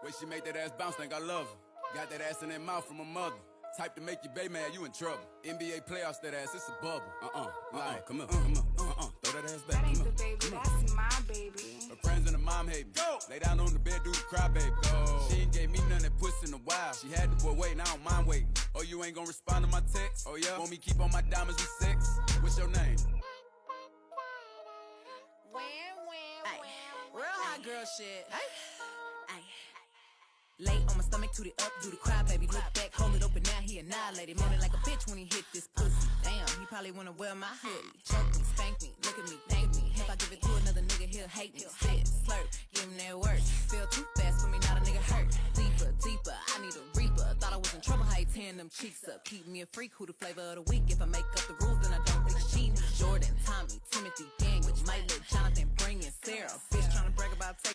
Way she make that ass bounce, think I love her. Got that ass in that mouth from her mother. Type to make your bae mad, you in trouble. NBA playoffs, that ass, it's a bubble. Come on, throw that ass back. That ain't the baby, that's my baby. Her friends and her mom hate me. Go. Lay down on the bed, do the cry, baby. Go. She ain't gave me none that puss in a while. She had the boy waiting, I don't mind waiting. Oh, you ain't gonna respond to my text? Oh, yeah? Want me keep on my diamonds with sex? What's your name? Real hot girl shit. Ay. Lay on my stomach, toot it up, do the cry, baby. Look back, hold it open, now he annihilated. Moaning like a bitch when he hit this pussy. Damn, he probably wanna wear my hoodie. Choke me, spank me, look at me, thank me. If I give it to another nigga, he'll hate me. Spit, slurp, give him that work. Feel too fast for me, not a nigga hurt. Deeper, deeper, I need a reaper. Thought I was in trouble, how he tearing them cheeks up. Keep me a freak, who the flavor of the week. If I make up the rules, then I don't think it's cheating. Jordan, Tommy, Timothy, Daniel, might let Jonathan bring in Sarah. Bitch tryna brag about taking